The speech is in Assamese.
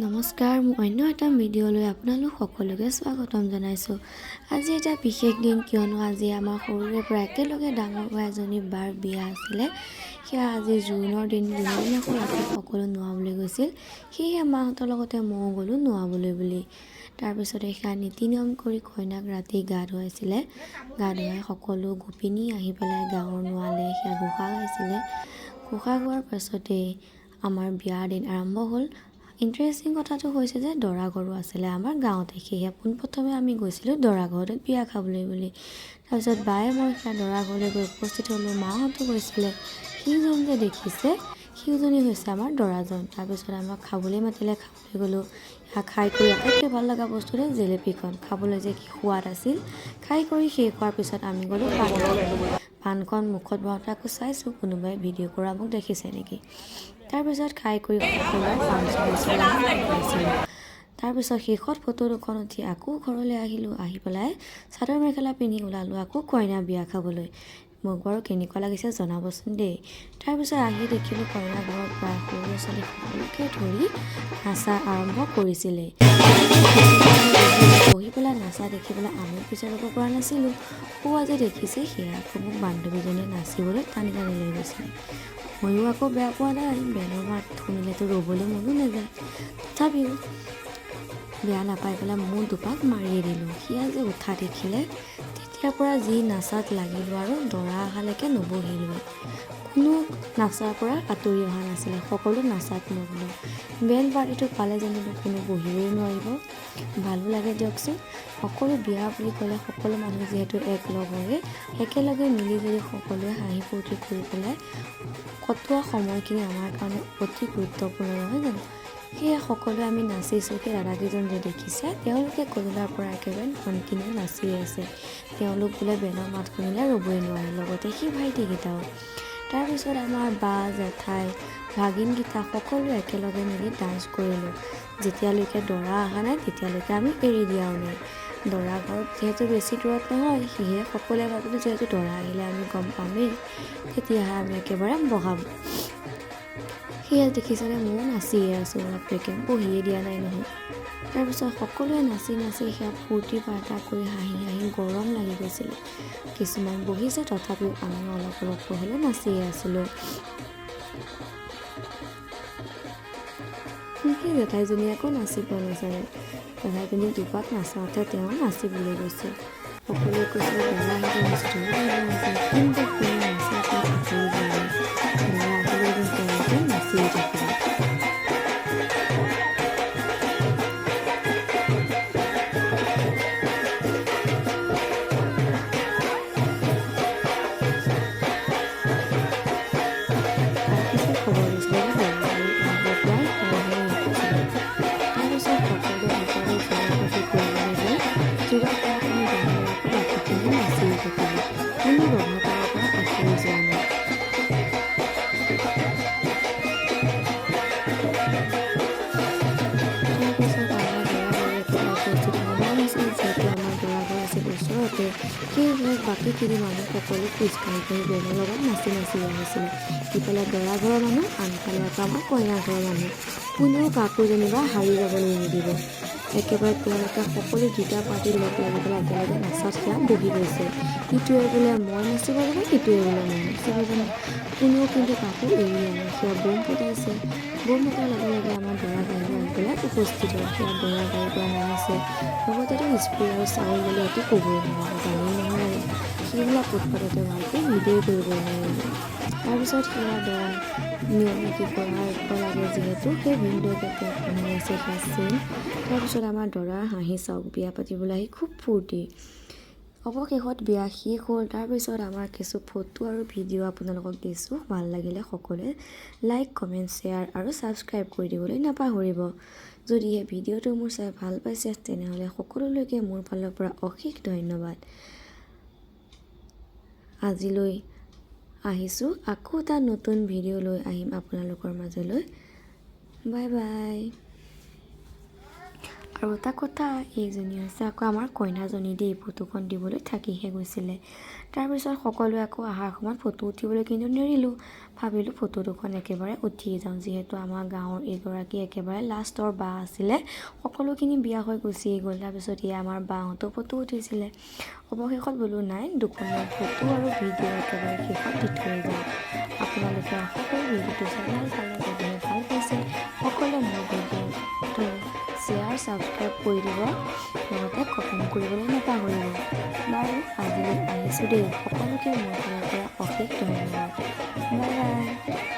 নমস্কাৰ, মই অন্য এটা ভিডিঅ'লৈ আপোনালোক সকলোকে স্বাগতম জনাইছোঁ। আজি এটা বিশেষ দিন, কিয়নো আজি আমাৰ সৰুৰে পৰা একেলগে ডাঙৰ হোৱা এজনী বাৰ বিয়া আছিলে। সেয়া আজি জোৰোণৰ দিনাখন ৰাতি সকলো নোৱাবলৈ গৈছিল। সেয়েহে মাহঁতৰ লগতে ময়ো গ'লোঁ নোৱাবলৈ বুলি। তাৰপিছতে সেয়া নীতি নিয়ম কৰি কইনাক ৰাতি গা ধুৱাইছিলে। গা ধুৱাই সকলো গোপিনী আহি পেলাই গাঁৱৰ নোৱালে, সেয়া ঘোষা গাইছিলে। ঘোষা গোৱাৰ পাছতেই আমাৰ বিয়াৰ দিন আৰম্ভ হ'ল। ইণ্টাৰেষ্টিং কথাটো হৈছে যে দৰা ঘৰো আছিলে আমাৰ গাঁৱতে, সেয়ে পোনপ্ৰথমে আমি গৈছিলোঁ দৰা ঘৰতে বিয়া খাবলৈ বুলি। তাৰপিছত বায়ে মই সেয়া দৰা ঘৰলৈ গৈ উপস্থিত হ'লোঁ। মাহঁতো গৈছিলে। সিজন যে দেখিছে, সিজনী হৈছে আমাৰ দৰাজন। তাৰপিছত আমাক খাবলৈ মাতিলে, খাবলৈ গ'লোঁ। সেয়া খাই কৰি আটাইতকৈ ভাল লগা বস্তু যে জেলেপীখন খাবলৈ যে কি সোৱাদ আছিল। খাই কৰি শেষ হোৱাৰ পিছত আমি গ'লোঁ পাণখন মুখত ভৰাওঁতে আকৌ চাইছোঁ কোনোবাই ভিডিঅ' কৰা মোক দেখিছে নেকি। তাৰপিছত খাই কৰি সকলোৱে পাণ চলাইছিলোঁ। তাৰপিছত শেষত ফটো দুখন উঠি আকৌ ঘৰলৈ আহিলোঁ। আহি পেলাই চাদৰ মেখেলা পিন্ধি ওলালোঁ আকৌ কইনা বিয়া খাবলৈ। মোক বাৰু কেনেকুৱা লাগিছে জনাবচোন দেই। তাৰপিছত আহি দেখিলোঁ কইনা ঘৰত প্ৰায় সৰু ল'ৰা ছোৱালী সকলোকে ধৰি নাচা আৰম্ভ কৰিছিলে। বহি পেলাই নাচা দেখি পেলাই আমি পিছত ৰ'ব পৰা নাছিলোঁ। পুৱা যে দেখিছে সেয়া আকৌ মোক বান্ধৱীজনীয়ে নাচিবলৈ টানি টানি লৈ গৈছিলে। ময়ো আকৌ বেয়া পোৱা নাই, বেলৰ মাত শুনিলেতো ৰ'বলৈ মনো নাযায়। তথাপিও বেয়া নাপাই পেলাই মোৰ দুপাক মাৰিয়ে দিলোঁ। সেয়া যে উঠা দেখিলে তেতিয়াৰ পৰা যি নাচাত লাগিলোঁ আৰু দৰা অহালৈকে নবহিলোঁ। কোনো নাচাৰ পৰা আঁতৰি অহা নাছিলে, সকলো নাচাত মগ্ন। বেল পাৰ্টিটো পালে যেনিবা কোনো বহিবই নোৱাৰিব। ভালো লাগে দিয়কচোন। সকলো বিয়া বুলি ক'লে সকলো মানুহ যিহেতু একলগ হৈ একেলগে মিলিজুলি সকলোৱে হাঁহি ফূৰ্তি কৰি পেলাই কটোৱা সময়খিনি আমাৰ কাৰণে অতি গুৰুত্বপূৰ্ণ, নহয় জানো? সেয়ে সকলোৱে আমি নাচিছোঁ। সেই দাদাকেইজন যে দেখিছে, তেওঁলোকে গধূলাৰ পৰা একেবাৰে কণ্টিনিউ নাচিয়ে আছে। তেওঁলোক বোলে বেলৰ মাত শুনিলে ৰ'বই নোৱাৰে, লগতে সেই ভাইটিকেইটাও। তাৰপিছত আমাৰ বা, জেঠাই, ভাগিনকেইটা সকলোৱে একেলগে মিলি ডান্স কৰিলোঁ। যেতিয়ালৈকে দৰা অহা নাই তেতিয়ালৈকে আমি এৰি দিয়াও নাই। দৰা ঘৰত যিহেতু বেছি দূৰত নহয়, সেয়ে সকলোৱে ভাবিলোঁ যিহেতু দৰা আহিলে আমি গম পামেই, তেতিয়াহে আমি একেবাৰে বহাম। সেয়া দেখিছেনে, ময়ো নাচিয়ে আছোঁ, বাপেকে বহিয়ে দিয়া নাই নহয়। তাৰপিছত সকলোৱে নাচি নাচি সেয়া ফূৰ্তি ফাৰ্তা কৰি হাঁহি হাঁহি গৰম লাগি গৈছিলে। কিছুমান বহিছে, তথাপিও আমি অলপ অলপকৈ হ'লেও নাচিয়ে আছিলোঁ। সেই জেঠাইজনী আকৌ নাচিব নাজানে। জেঠাইজনী দুপাক নাচাওঁতে তেওঁ নাচিবলৈ গৈছে। সকলোৱে কৈছে দৰা আহিব হৈছে, কিন্তু কোনো নাচাৰ পৰা আঁতৰি যোৱা নাই। দৰা আহিলেও যেন তেওঁলোকে নাচিয়ে থাকিব। তাৰপিছত খবৰ লৈছিলে যে দৰা গাড়ী আহিব প্ৰায় সৰহে আহিছিলে। তাৰপিছত সকলোৱে সকলোৱে যোগাযোগ কৰিবলৈ গৈ যোগাৰ কৰাখিনি গাড়ী আকৌ বাকীখিনি নাচিয়ে থাকিলে। কোনো ৰভা তলৰ পৰা আঁতৰি যোৱা নাই। তাৰপিছত আমাৰ দৰা ঘৰ একেবাৰে উপস্থিত সময় নাছিল, যিহেতু আমাৰ দৰা ঘৰ আছিল ওচৰতে। সেয়েহে বাকীখিনি মানুহ সকলো খোজকাঢ়ি কাঢ়ি বেলৰ লগত নাচি নাচি আহিছিলে। ইফালে দৰা ঘৰৰ মানুহ, আনফালে আকৌ আমাৰ কইনা ঘৰৰ মানুহ। কোনেও কাকো যেনিবা হাৰি যাবলৈ নিদিব। একেবাৰে তেওঁলোকে সকলো দুটা পাৰ্টি লগ লাগি পেলাই একেলগে নাচাত সেয়া বহি গৈছে। ইটোৱে বোলে মই নাচিব জানো, সিটোৱে বোলে মই নাচিব জানো। কোনেও কিন্তু কাকো এৰি দিয়া নাই। সেয়া বোম ফুটাইছে। বোম ফুটাৰ লগে লগে আমাৰ দৰা গাড়ীও আহি পেলাই উপস্থিত হ'ল। সেয়া দৰা গাড়ীৰ পৰা নামিছে। লগতেতো স্প্ৰে আৰু চাউল দলিয়াটো ক'বই নালাগে, জানেই নহয় আৰু। সেইবিলাক উৎপাততে ভালকৈ ভিডিঅ' কৰিবই নোৱাৰিলে। তাৰপিছত সেয়া দৰা নিয়ম নীতি কৰিব লাগে যিহেতু, সেই ভিডিঅ' কেইটাত পিন্ধি আছে সেয়া চেইন। তাৰপিছত আমাৰ দৰাৰ হাঁহি চাওক, বিয়া পাতিবলৈ আহি খুব ফূৰ্তি। অৱশেষত বিয়া শেষ হ'ল। তাৰপিছত আমাৰ কিছু ফটো আৰু ভিডিঅ' আপোনালোকক দিছোঁ। ভাল লাগিলে সকলোৱে লাইক, কমেণ্ট, শ্বেয়াৰ আৰু ছাবস্ক্ৰাইব কৰি দিবলৈ নাপাহৰিব। যদিহে ভিডিঅ'টো মোৰ চাই ভাল পাইছে তেনেহ'লে সকলোলৈকে মোৰ ফালৰ পৰা অশেষ ধন্যবাদ। আজিলৈ আহিছোঁ, আকৌ এটা নতুন ভিডিঅ' লৈ আহিম আপোনালোকৰ মাজলৈ। Bye bye. আৰু এটা কথা, এইজনী হৈছে আকৌ আমাৰ কইনাজনী দেই, ফটোখন দিবলৈ থাকিহে গৈছিলে। তাৰপিছত সকলোৱে আকৌ অহাৰ সময়ত ফটো উঠিবলৈ কিন্তু নেৰিলোঁ। ভাবিলোঁ ফটো দুখন একেবাৰে উঠিয়ে যাওঁ, যিহেতু আমাৰ গাঁৱৰ এইগৰাকী একেবাৰে লাষ্টৰ বা আছিলে। সকলোখিনি বিয়া হৈ গুচিয়ে গ'ল। তাৰপিছত এয়া আমাৰ বাহঁতো ফটো উঠিছিলে। অৱশেষত বোলো নাই, দুখনমান ফটো আৰু ভিডিঅ' একেবাৰে শেষত দি থৈ যাওঁ। আপোনালোকে আশা কৰোঁ ভিডিঅ'টো চাই ভাল পালে। যদিহে ভাল পাইছে সকলোৱে মোৰ ভিডিঅ'টো শ্বেয়াৰ ছাবস্ক্ৰাইব কৰি দিব, লগতে কমেণ্ট কৰিবলৈ নাপাহৰিব। বাৰু আজিলৈ আহিছোঁ দেই, সকলোকে মোৰ ফালৰ পৰা অশেষ ধন্যবাদ। Bye bye.